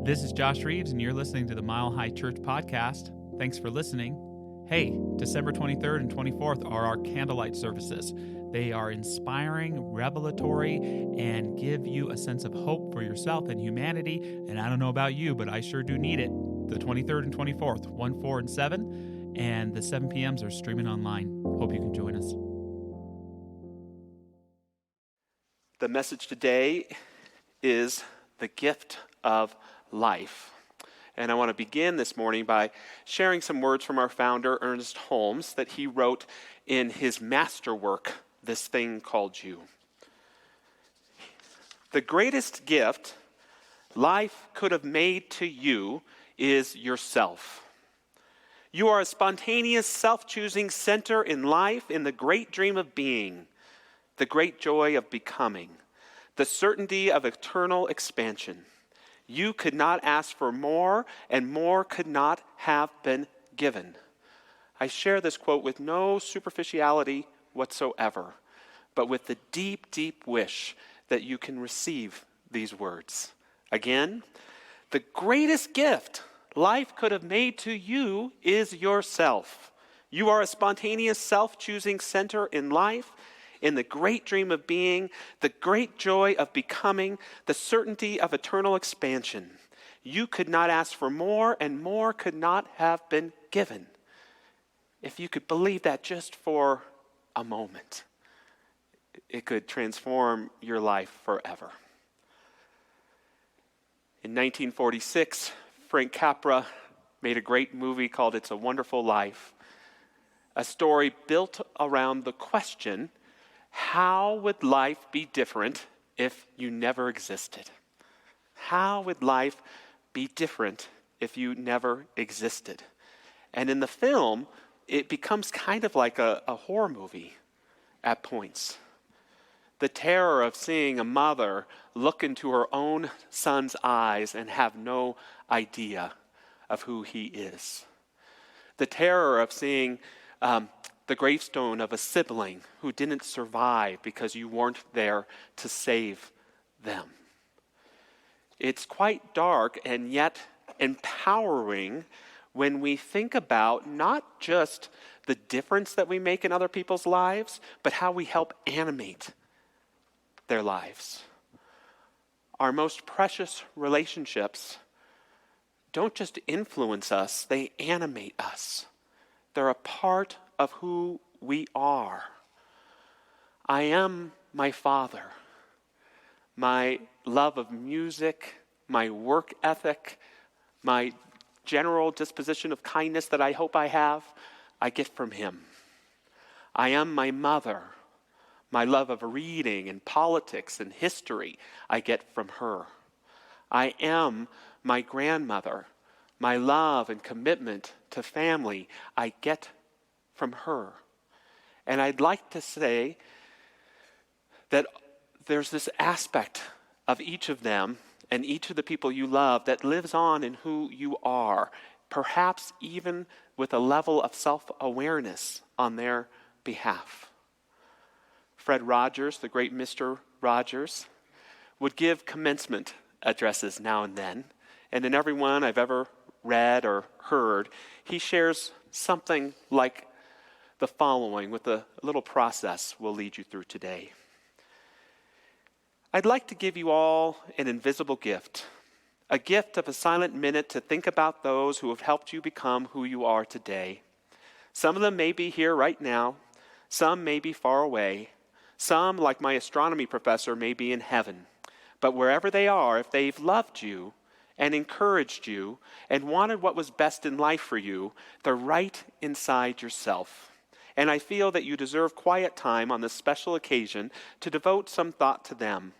This is Josh Reeves, and you're listening to the Mile High Church podcast. Thanks for listening. Hey, December 23rd and 24th are our candlelight services. They are inspiring, revelatory, and give you a sense of hope for yourself and humanity. And I don't know about you, but I sure do need it. The 23rd and 24th, 1, 4, and 7. And the 7 p.m.s are streaming online. Hope you can join us. The message today is the gift of life. And I want to begin this morning by sharing some words from our founder, Ernest Holmes, that he wrote in his masterwork, This Thing Called You. The greatest gift life could have made to you is yourself. You are a spontaneous, self-choosing center in life, in the great dream of being, the great joy of becoming, the certainty of eternal expansion. You could not ask for more, and more could not have been given. I share this quote with no superficiality whatsoever, but with the deep, deep wish that you can receive these words. Again, the greatest gift life could have made to you is yourself. You are a spontaneous, self-choosing center in life, in the great dream of being, the great joy of becoming, the certainty of eternal expansion. You could not ask for more, and more could not have been given. If you could believe that just for a moment, it could transform your life forever. In 1946, Frank Capra made a great movie called It's a Wonderful Life, a story built around the question, how would life be different if you never existed? How would life be different if you never existed? And in the film, it becomes kind of like a horror movie at points. The terror of seeing a mother look into her own son's eyes and have no idea of who he is. The terror of seeing the gravestone of a sibling who didn't survive because you weren't there to save them. It's quite dark and yet empowering when we think about not just the difference that we make in other people's lives, but how we help animate their lives. Our most precious relationships don't just influence us, they animate us. They're a part of who we are. I am my father. My love of music, my work ethic, my general disposition of kindness that I hope I have, I get from him. I am my mother. My love of reading and politics and history, I get from her. I am my grandmother. My love and commitment to family, I get from her. And I'd like to say that there's this aspect of each of them and each of the people you love that lives on in who you are, perhaps even with a level of self-awareness on their behalf. Fred Rogers, the great Mr. Rogers, would give commencement addresses now and then. And in every one I've ever read or heard, he shares something like the following with a little process we'll lead you through today. I'd like to give you all an invisible gift, a gift of a silent minute to think about those who have helped you become who you are today. Some of them may be here right now, some may be far away, some, like my astronomy professor, may be in heaven. But wherever they are, if they've loved you and encouraged you and wanted what was best in life for you, they're right inside yourself. And I feel that you deserve quiet time on this special occasion to devote some thought to them.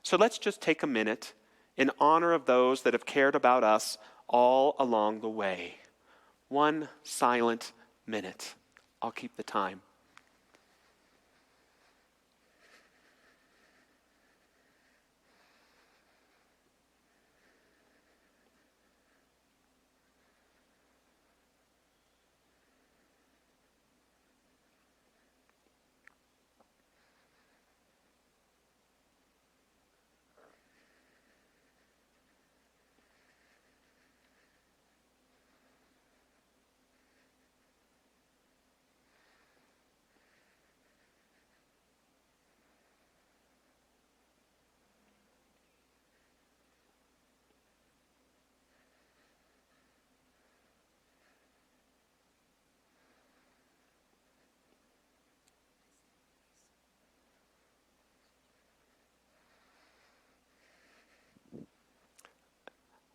So let's just take a minute in honor of those that have cared about us all along the way. One silent minute. I'll keep the time.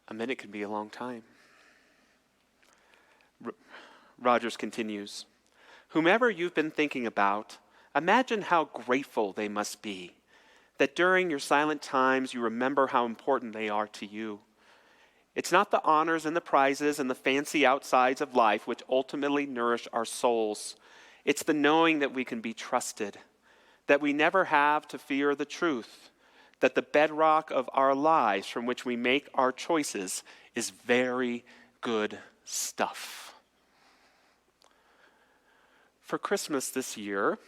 A minute can be a long time. Rogers continues, whomever you've been thinking about, imagine how grateful they must be that during your silent times you remember how important they are to you. It's not the honors and the prizes and the fancy outsides of life which ultimately nourish our souls. It's the knowing that we can be trusted, that we never have to fear the truth, that the bedrock of our lives from which we make our choices is very good stuff. For Christmas this year,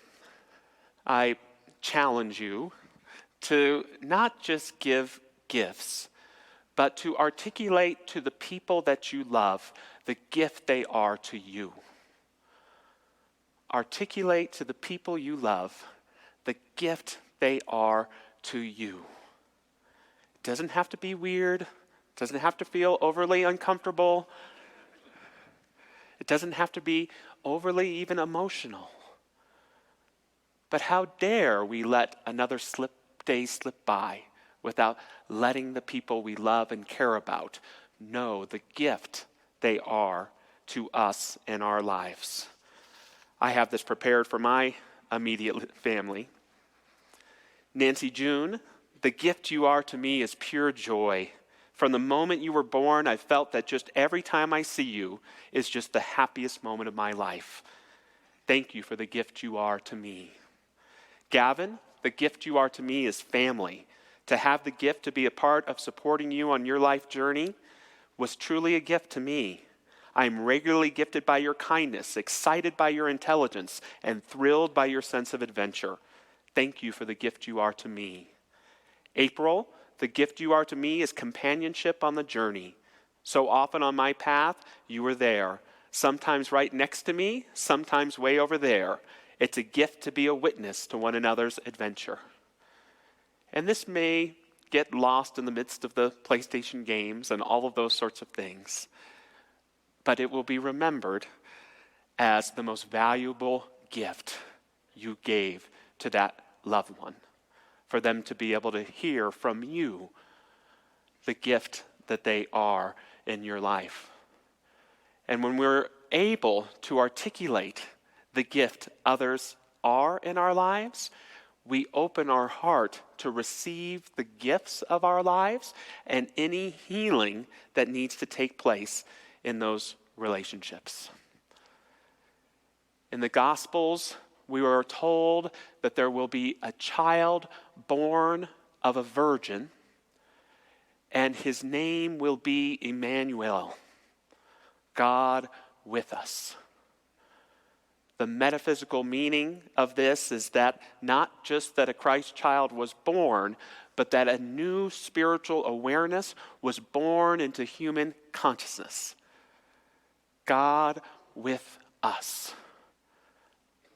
I challenge you to not just give gifts, but to articulate to the people that you love the gift they are to you. Articulate to the people you love the gift they are to you. It doesn't have to be weird. It doesn't have to feel overly uncomfortable. It doesn't have to be overly even emotional. But how dare we let another day slip by without letting the people we love and care about know the gift they are to us in our lives. I have this prepared for my immediate family. Nancy June, the gift you are to me is pure joy. From the moment you were born, I felt that just every time I see you is just the happiest moment of my life. Thank you for the gift you are to me. Gavin, the gift you are to me is family. To have the gift to be a part of supporting you on your life journey was truly a gift to me. I am regularly gifted by your kindness, excited by your intelligence, and thrilled by your sense of adventure. Thank you for the gift you are to me. April, the gift you are to me is companionship on the journey. So often on my path, you were there, sometimes right next to me, sometimes way over there. It's a gift to be a witness to one another's adventure. And this may get lost in the midst of the PlayStation games and all of those sorts of things, but it will be remembered as the most valuable gift you gave to that loved one, for them to be able to hear from you the gift that they are in your life. And when we're able to articulate the gift others are in our lives, we open our heart to receive the gifts of our lives and any healing that needs to take place in those relationships. In the Gospels, we were told that there will be a child born of a virgin, and his name will be Emmanuel, God with us. The metaphysical meaning of this is that not just that a Christ child was born, but that a new spiritual awareness was born into human consciousness. God with us.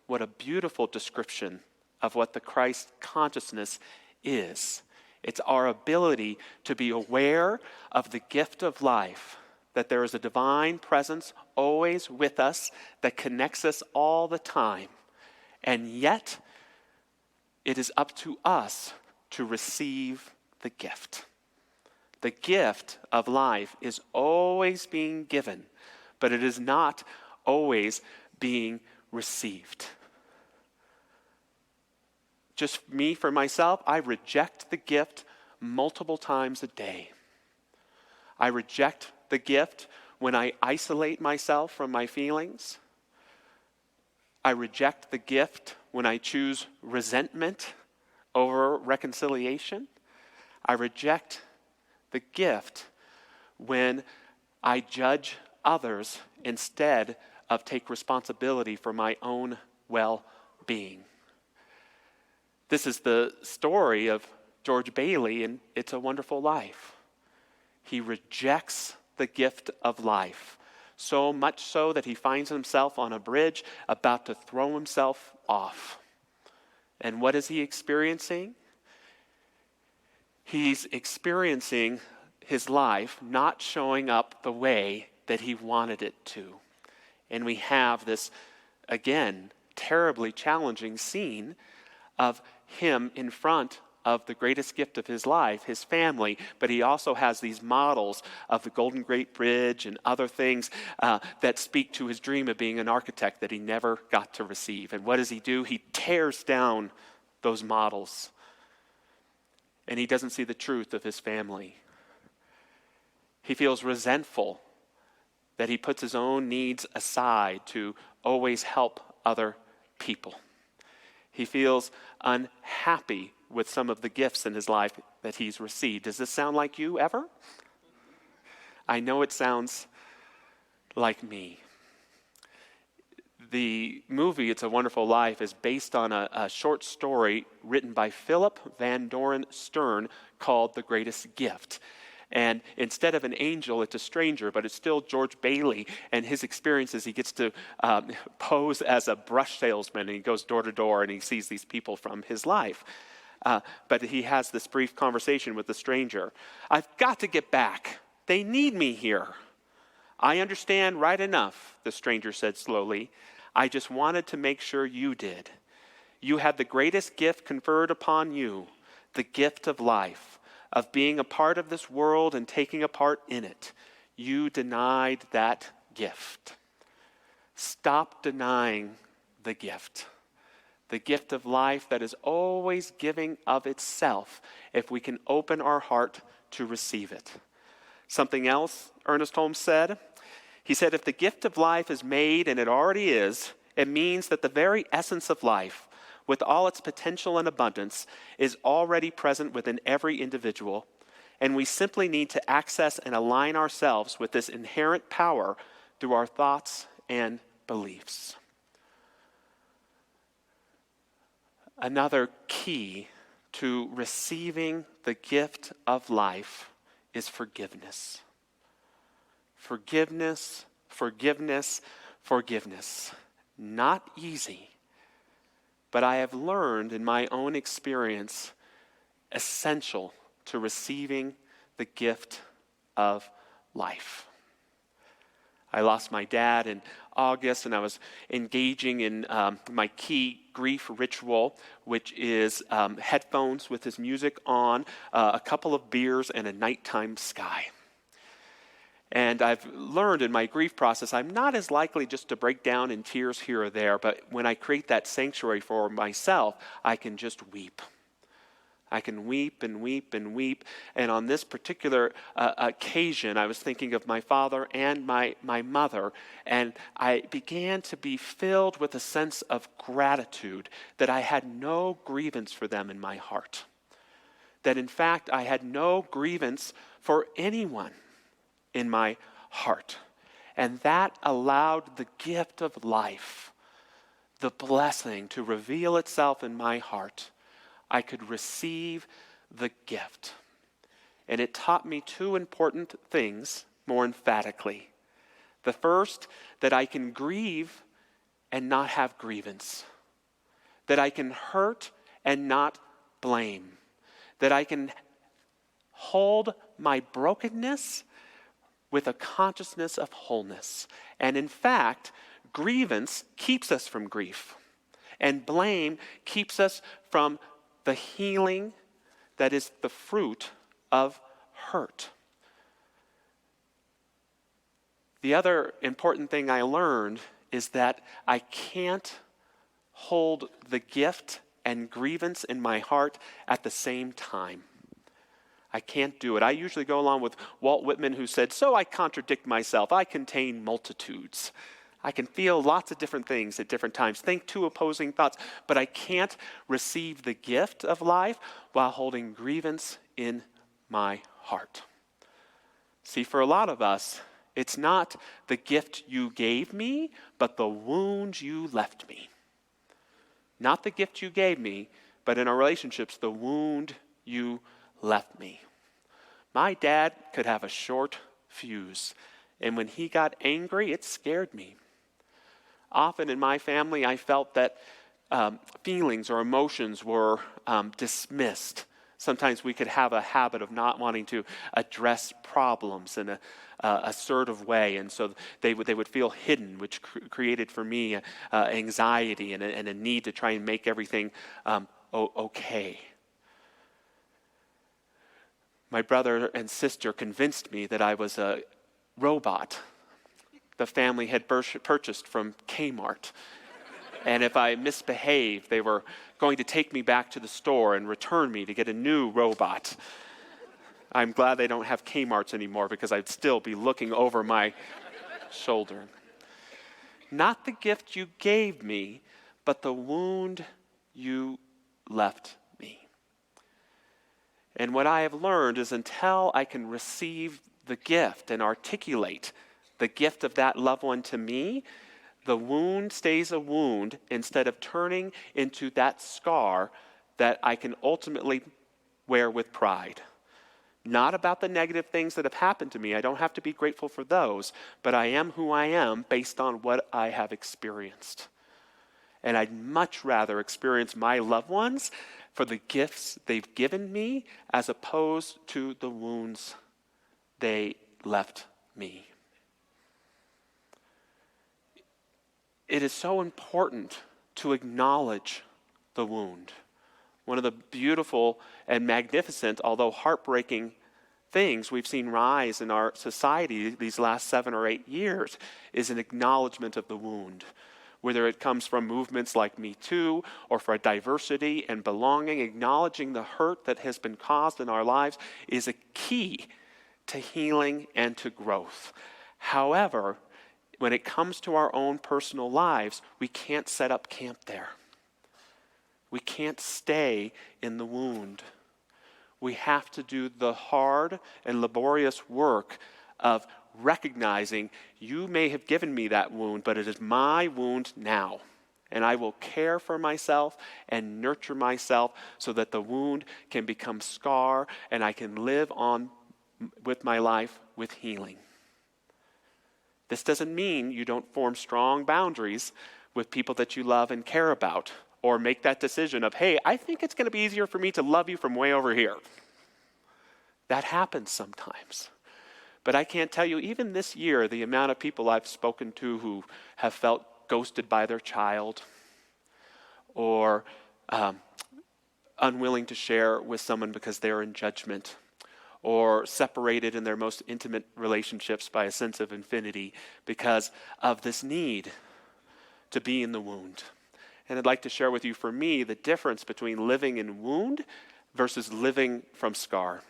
What a beautiful description of what the Christ consciousness is. It's our ability to be aware of the gift of life, that there is a divine presence always with us that connects us all the time. And yet, it is up to us to receive the gift. The gift of life is always being given, but it is not always being received. Just me, for myself, I reject the gift multiple times a day. I reject the gift when I isolate myself from my feelings. I reject the gift when I choose resentment over reconciliation. I reject the gift when I judge others instead of take responsibility for my own well-being. This is the story of George Bailey in It's a Wonderful Life. He rejects the gift of life, so much so that he finds himself on a bridge about to throw himself off. And what is he experiencing? He's experiencing his life not showing up the way that he wanted it to. And we have this, again, terribly challenging scene of him in front of the greatest gift of his life, his family, but he also has these models of the Golden Gate Bridge and other things that speak to his dream of being an architect that he never got to receive. And what does he do? He tears down those models, and he doesn't see the truth of his family. He feels resentful that he puts his own needs aside to always help other people. He feels unhappy with some of the gifts in his life that he's received. Does this sound like you ever? I know it sounds like me. The movie, It's a Wonderful Life, is based on a short story written by Philip Van Doren Stern called The Greatest Gift. And instead of an angel, it's a stranger, but it's still George Bailey and his experiences. He gets to pose as a brush salesman, and he goes door to door, and he sees these people from his life. But he has this brief conversation with the stranger. I've got to get back. They need me here. I understand right enough, the stranger said slowly. I just wanted to make sure you did. You had the greatest gift conferred upon you, the gift of life, of being a part of this world and taking a part in it. You denied that gift. Stop denying the gift of life that is always giving of itself if we can open our heart to receive it. Something else Ernest Holmes said, he said, if the gift of life is made, and it already is, it means that the very essence of life, with all its potential and abundance, is already present within every individual, and we simply need to access and align ourselves with this inherent power through our thoughts and beliefs. Another key to receiving the gift of life is forgiveness. Forgiveness, forgiveness, forgiveness. Not easy. But I have learned in my own experience, essential to receiving the gift of life. I lost my dad in August, and I was engaging in my key grief ritual, which is headphones with his music on, a couple of beers, and a nighttime sky. And I've learned in my grief process, I'm not as likely just to break down in tears here or there, but when I create that sanctuary for myself, I can just weep. I can weep and weep and weep. And on this particular occasion, I was thinking of my father and my mother, and I began to be filled with a sense of gratitude that I had no grievance for them in my heart. That in fact, I had no grievance for anyone in my heart. And that allowed the gift of life, the blessing, to reveal itself in my heart. I could receive the gift. And it taught me two important things more emphatically. The first, that I can grieve and not have grievance. That I can hurt and not blame. That I can hold my brokenness with a consciousness of wholeness. And in fact, grievance keeps us from grief. And blame keeps us from the healing that is the fruit of hurt. The other important thing I learned is that I can't hold the gift and grievance in my heart at the same time. I can't do it. I usually go along with Walt Whitman, who said, so I contradict myself. I contain multitudes. I can feel lots of different things at different times, think two opposing thoughts, but I can't receive the gift of life while holding grievance in my heart. See, for a lot of us, it's not the gift you gave me, but the wound you left me. Not the gift you gave me, but in our relationships, the wound you left me. My dad could have a short fuse, and when he got angry, it scared me. Often in my family, I felt that feelings or emotions were dismissed. Sometimes we could have a habit of not wanting to address problems in an assertive way, and so they would feel hidden, which created for me anxiety and a need to try and make everything okay. my brother and sister convinced me that I was a robot the family had purchased from Kmart. And if I misbehaved, they were going to take me back to the store and return me to get a new robot. I'm glad they don't have Kmarts anymore because I'd still be looking over my shoulder. Not the gift you gave me, but the wound you left me. And what I have learned is until I can receive the gift and articulate the gift of that loved one to me, the wound stays a wound instead of turning into that scar that I can ultimately wear with pride. Not about the negative things that have happened to me. I don't have to be grateful for those, but I am who I am based on what I have experienced. And I'd much rather experience my loved ones for the gifts they've given me as opposed to the wounds they left me. It is so important to acknowledge the wound. One of the beautiful and magnificent, although heartbreaking things we've seen rise in our society these last 7 or 8 years is an acknowledgement of the wound. Whether it comes from movements like Me Too or for diversity and belonging, acknowledging the hurt that has been caused in our lives is a key to healing and to growth. However, when it comes to our own personal lives, we can't set up camp there. We can't stay in the wound. We have to do the hard and laborious work of recognizing you may have given me that wound, but it is my wound now. And I will care for myself and nurture myself so that the wound can become scar and I can live on with my life with healing. This doesn't mean you don't form strong boundaries with people that you love and care about, or make that decision of, hey, I think it's going to be easier for me to love you from way over here. That happens sometimes. But I can't tell you, even this year, the amount of people I've spoken to who have felt ghosted by their child, or unwilling to share with someone because they're in judgment, or separated in their most intimate relationships by a sense of infinity because of this need to be in the wound. And I'd like to share with you, for me, the difference between living in wound versus living from scar.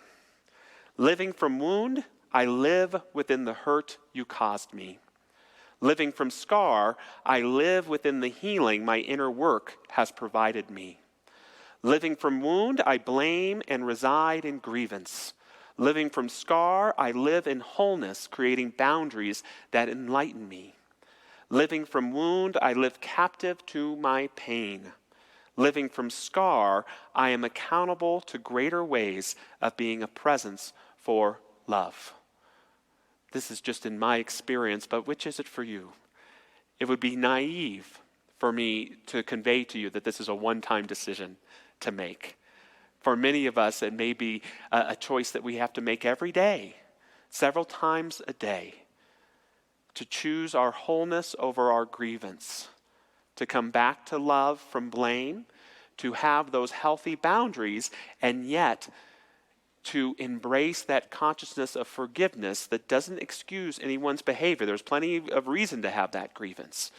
Living from wound, I live within the hurt you caused me. Living from scar, I live within the healing my inner work has provided me. Living from wound, I blame and reside in grievance. Living from scar, I live in wholeness, creating boundaries that enlighten me. Living from wound, I live captive to my pain. Living from scar, I am accountable to greater ways of being a presence for love. This is just in my experience, but which is it for you? It would be naive for me to convey to you that this is a one-time decision to make. For many of us, it may be a choice that we have to make every day, several times a day, to choose our wholeness over our grievance, to come back to love from blame, to have those healthy boundaries, and yet to embrace that consciousness of forgiveness that doesn't excuse anyone's behavior. There's plenty of reason to have that grievance,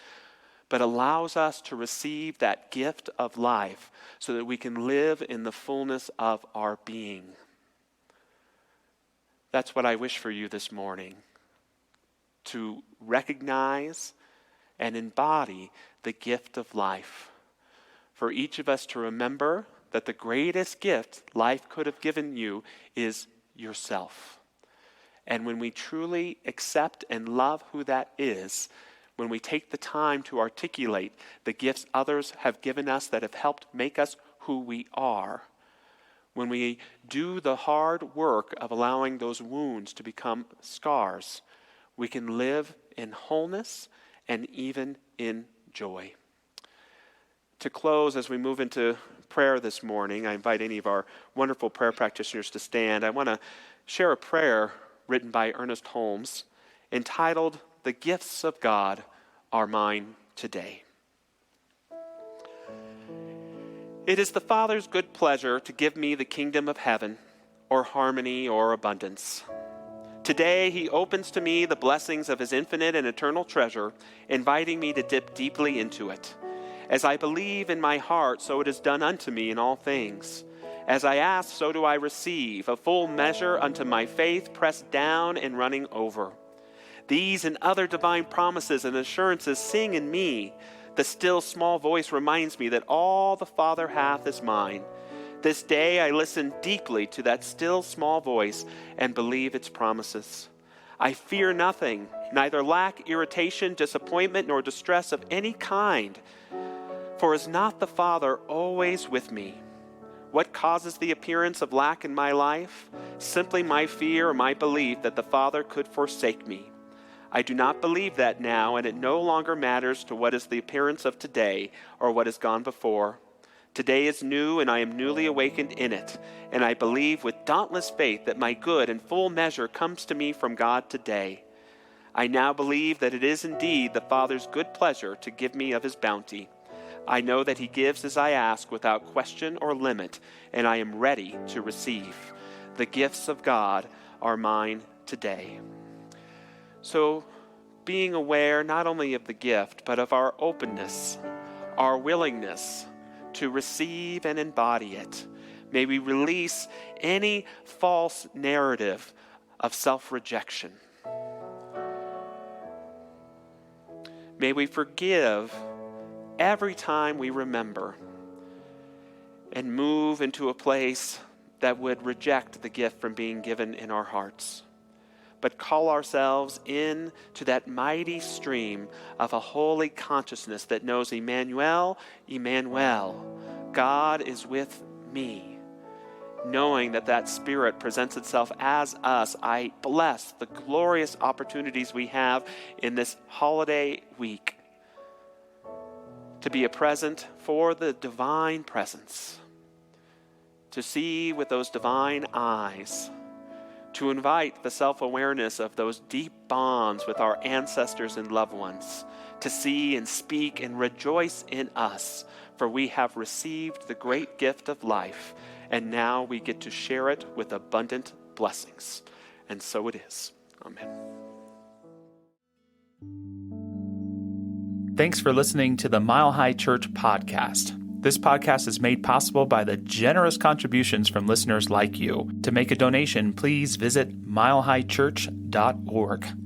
but allows us to receive that gift of life so that we can live in the fullness of our being. That's what I wish for you this morning, to recognize and embody the gift of life. For each of us to remember that the greatest gift life could have given you is yourself. And when we truly accept and love who that is, when we take the time to articulate the gifts others have given us that have helped make us who we are, when we do the hard work of allowing those wounds to become scars, we can live in wholeness and even in joy. To close, as we move into prayer this morning, I invite any of our wonderful prayer practitioners to stand. I want to share a prayer written by Ernest Holmes entitled, "The Gifts of God Are Mine Today." It is the Father's good pleasure to give me the kingdom of heaven, or harmony or abundance. Today, he opens to me the blessings of his infinite and eternal treasure, inviting me to dip deeply into it. As I believe in my heart, so it is done unto me in all things. As I ask, so do I receive, a full measure unto my faith, pressed down and running over. These and other divine promises and assurances sing in me. The still small voice reminds me that all the Father hath is mine. This day I listen deeply to that still small voice and believe its promises. I fear nothing, neither lack, irritation, disappointment, nor distress of any kind. For is not the Father always with me? What causes the appearance of lack in my life? Simply my fear or my belief that the Father could forsake me. I do not believe that now, and it no longer matters to what is the appearance of today or what has gone before. Today is new, and I am newly awakened in it, and I believe with dauntless faith that my good and full measure comes to me from God today. I now believe that it is indeed the Father's good pleasure to give me of his bounty. I know that he gives as I ask without question or limit, and I am ready to receive. The gifts of God are mine today. So, being aware not only of the gift, but of our openness, our willingness to receive and embody it, may we release any false narrative of self-rejection. May we forgive every time we remember and move into a place that would reject the gift from being given in our hearts, but call ourselves in to that mighty stream of a holy consciousness that knows Emmanuel, Emmanuel, God is with me. Knowing that that Spirit presents itself as us, I bless the glorious opportunities we have in this holiday week to be a present for the divine presence, to see with those divine eyes, to invite the self-awareness of those deep bonds with our ancestors and loved ones, to see and speak and rejoice in us, for we have received the great gift of life, and now we get to share it with abundant blessings. And so it is. Amen. Thanks for listening to the Mile High Church podcast. This podcast is made possible by the generous contributions from listeners like you. To make a donation, please visit milehighchurch.org.